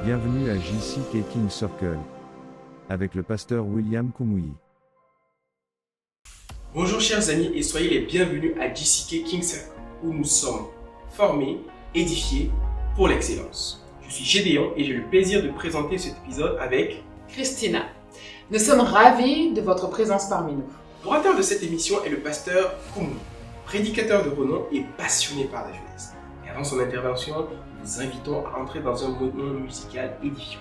Bienvenue à JCK King Circle, avec le pasteur William Kumuyi. Bonjour chers amis et soyez les bienvenus à JCK King Circle, où nous sommes formés, édifiés pour l'excellence. Je suis Gédéon et j'ai le plaisir de présenter cet épisode avec Christina. Nous sommes ravis de votre présence parmi nous. L'orateur de cette émission est le pasteur Kumuyi, prédicateur de renom et passionné par la jeunesse. Et avant son intervention, nous vous invitons à entrer dans un moment musical édifiant.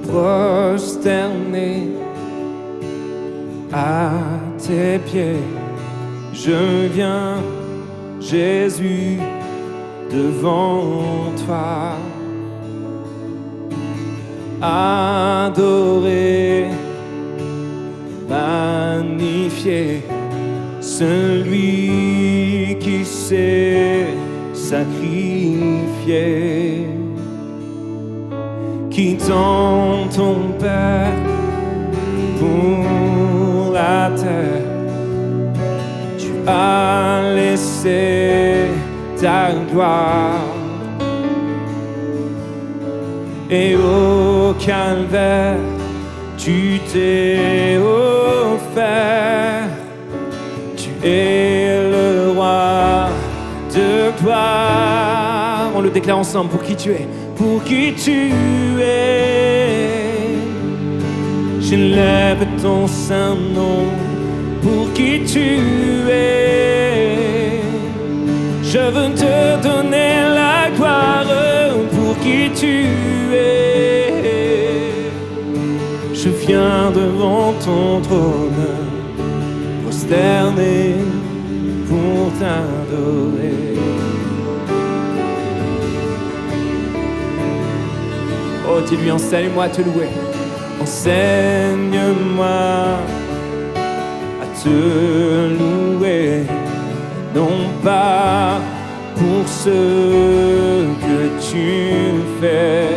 Prosterné à tes pieds, je viens, Jésus, devant toi, adorer, magnifier celui qui s'est sacrifié, quittant ton Père pour la terre, tu as laissé ta gloire, et au calvaire tu t'es offert, tu es le roi de gloire. On le déclare ensemble, pour qui tu es, pour qui tu es. J'élève ton saint nom, pour qui tu es. Je veux te donner la gloire, pour qui tu es. Je viens devant ton trône, prosterné pour t'adorer. Oh, dis-lui, enseigne-moi à te louer. Enseigne-moi à te louer, non pas pour ce que tu fais.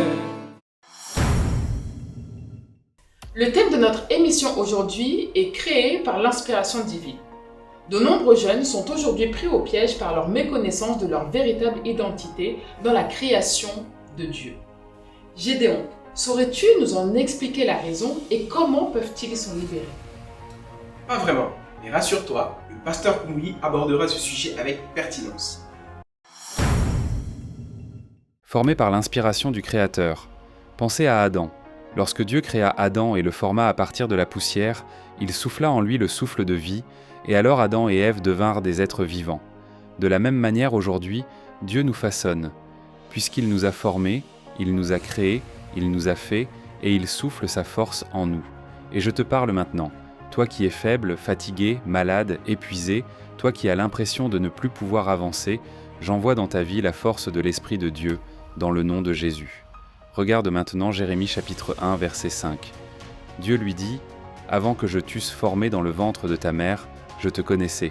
Le thème de notre émission aujourd'hui est créé par l'inspiration divine. De nombreux jeunes sont aujourd'hui pris au piège par leur méconnaissance de leur véritable identité dans la création de Dieu. Gédéon, saurais-tu nous en expliquer la raison et comment peuvent-ils s'en libérer? Pas vraiment, mais rassure-toi, le pasteur Kumuyi abordera ce sujet avec pertinence. Formé par l'inspiration du Créateur, pensez à Adam. Lorsque Dieu créa Adam et le forma à partir de la poussière, il souffla en lui le souffle de vie, et alors Adam et Ève devinrent des êtres vivants. De la même manière, aujourd'hui, Dieu nous façonne. Puisqu'il nous a formés, il nous a créés, il nous a fait, et il souffle sa force en nous. Et je te parle maintenant, toi qui es faible, fatigué, malade, épuisé, toi qui as l'impression de ne plus pouvoir avancer, j'envoie dans ta vie la force de l'Esprit de Dieu, dans le nom de Jésus. Regarde maintenant Jérémie chapitre 1, verset 5. Dieu lui dit « Avant que je t'eusse formé dans le ventre de ta mère, je te connaissais ».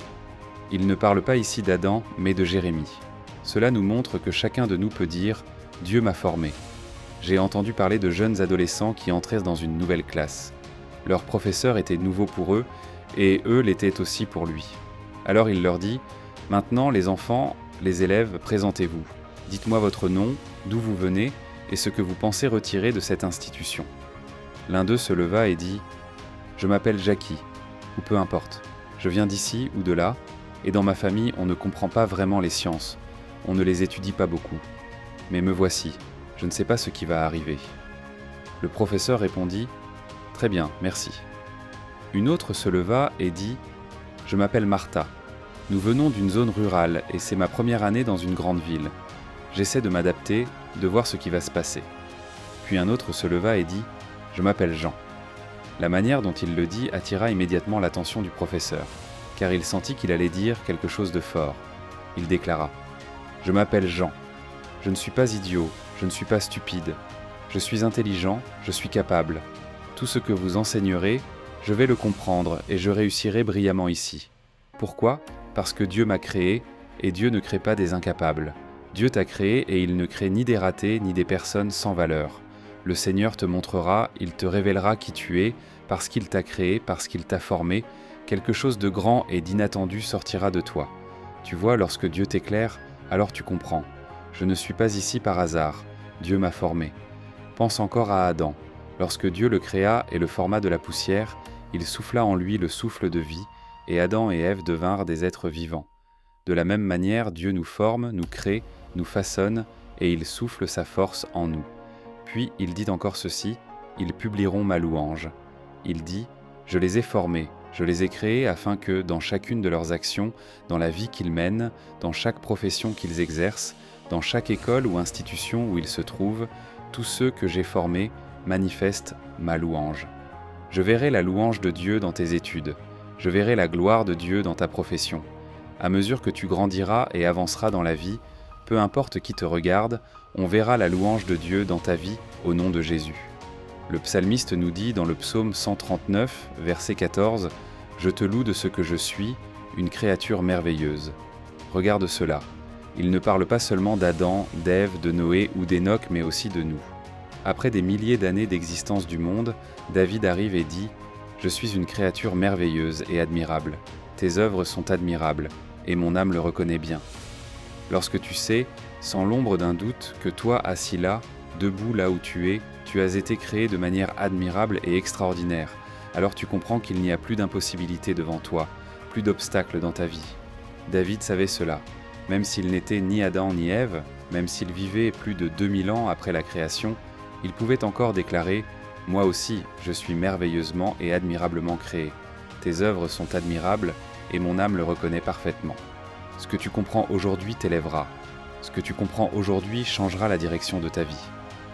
Il ne parle pas ici d'Adam, mais de Jérémie. Cela nous montre que chacun de nous peut dire « Dieu m'a formé ». J'ai entendu parler de jeunes adolescents qui entraient dans une nouvelle classe. Leur professeur était nouveau pour eux, et eux l'étaient aussi pour lui. Alors il leur dit « Maintenant, les enfants, les élèves, présentez-vous. Dites-moi votre nom, d'où vous venez, et ce que vous pensez retirer de cette institution. » L'un d'eux se leva et dit « Je m'appelle Jackie, ou peu importe. Je viens d'ici ou de là, et dans ma famille, on ne comprend pas vraiment les sciences. On ne les étudie pas beaucoup. Mais me voici, je ne sais pas ce qui va arriver. » Le professeur répondit « Très bien, merci. » Une autre se leva et dit « Je m'appelle Martha. Nous venons d'une zone rurale et c'est ma première année dans une grande ville. J'essaie de m'adapter, de voir ce qui va se passer. » Puis un autre se leva et dit « Je m'appelle Jean. » La manière dont il le dit attira immédiatement l'attention du professeur, car il sentit qu'il allait dire quelque chose de fort. Il déclara « Je m'appelle Jean. Je ne suis pas idiot, je ne suis pas stupide. Je suis intelligent, je suis capable. Tout ce que vous enseignerez, je vais le comprendre et je réussirai brillamment ici. Pourquoi ? Parce que Dieu m'a créé, et Dieu ne crée pas des incapables. Dieu t'a créé et il ne crée ni des ratés ni des personnes sans valeur. Le Seigneur te montrera, il te révélera qui tu es, parce qu'il t'a créé, parce qu'il t'a formé, quelque chose de grand et d'inattendu sortira de toi. Tu vois, lorsque Dieu t'éclaire, alors tu comprends. Je ne suis pas ici par hasard. Dieu m'a formé. Pense encore à Adam. Lorsque Dieu le créa et le forma de la poussière, il souffla en lui le souffle de vie, et Adam et Ève devinrent des êtres vivants. De la même manière, Dieu nous forme, nous crée, nous façonne, et il souffle sa force en nous. Puis il dit encore ceci, « Ils publieront ma louange ». Il dit, « Je les ai formés, je les ai créés afin que, dans chacune de leurs actions, dans la vie qu'ils mènent, dans chaque profession qu'ils exercent, dans chaque école ou institution où ils se trouvent, tous ceux que j'ai formés manifestent ma louange. Je verrai la louange de Dieu dans tes études, je verrai la gloire de Dieu dans ta profession. À mesure que tu grandiras et avanceras dans la vie, peu importe qui te regarde, on verra la louange de Dieu dans ta vie au nom de Jésus. Le psalmiste nous dit dans le psaume 139, verset 14, « Je te loue de ce que je suis, une créature merveilleuse. » Regarde cela. Il ne parle pas seulement d'Adam, d'Ève, de Noé ou d'Enoch, mais aussi de nous. Après des milliers d'années d'existence du monde, David arrive et dit « Je suis une créature merveilleuse et admirable. Tes œuvres sont admirables, et mon âme le reconnaît bien. » Lorsque tu sais, sans l'ombre d'un doute, que toi, assis là, debout là où tu as été créé de manière admirable et extraordinaire, alors tu comprends qu'il n'y a plus d'impossibilité devant toi, plus d'obstacles dans ta vie. David savait cela. Même s'il n'était ni Adam ni Ève, même s'il vivait plus de 2000 ans après la création, il pouvait encore déclarer « Moi aussi, je suis merveilleusement et admirablement créé. Tes œuvres sont admirables et mon âme le reconnaît parfaitement. » Ce que tu comprends aujourd'hui t'élèvera. Ce que tu comprends aujourd'hui changera la direction de ta vie.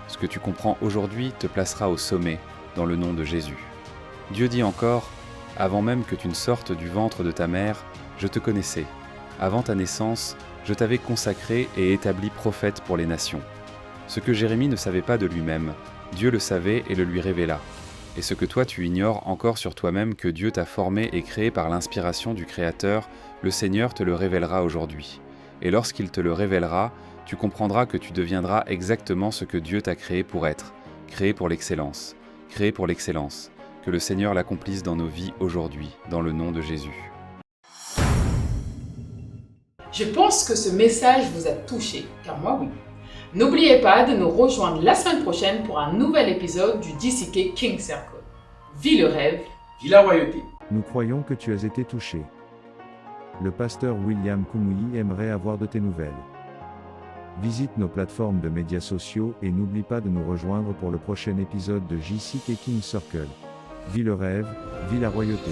Ce que tu comprends aujourd'hui te placera au sommet, dans le nom de Jésus. Dieu dit encore « Avant même que tu ne sortes du ventre de ta mère, je te connaissais. Avant ta naissance, je t'avais consacré et établi prophète pour les nations. » Ce que Jérémie ne savait pas de lui-même, Dieu le savait et le lui révéla. Et ce que toi tu ignores encore sur toi-même que Dieu t'a formé et créé par l'inspiration du Créateur, le Seigneur te le révélera aujourd'hui. Et lorsqu'il te le révélera, tu comprendras que tu deviendras exactement ce que Dieu t'a créé pour être, créé pour l'excellence, créé pour l'excellence. Que le Seigneur l'accomplisse dans nos vies aujourd'hui, dans le nom de Jésus. Je pense que ce message vous a touché, car moi oui. N'oubliez pas de nous rejoindre la semaine prochaine pour un nouvel épisode du DCK King Circle. Vis le rêve, vis la royauté. Nous croyons que tu as été touché. Le pasteur William Kumuyi aimerait avoir de tes nouvelles. Visite nos plateformes de médias sociaux et n'oublie pas de nous rejoindre pour le prochain épisode de JCK King Circle. Vis le rêve, vis la royauté.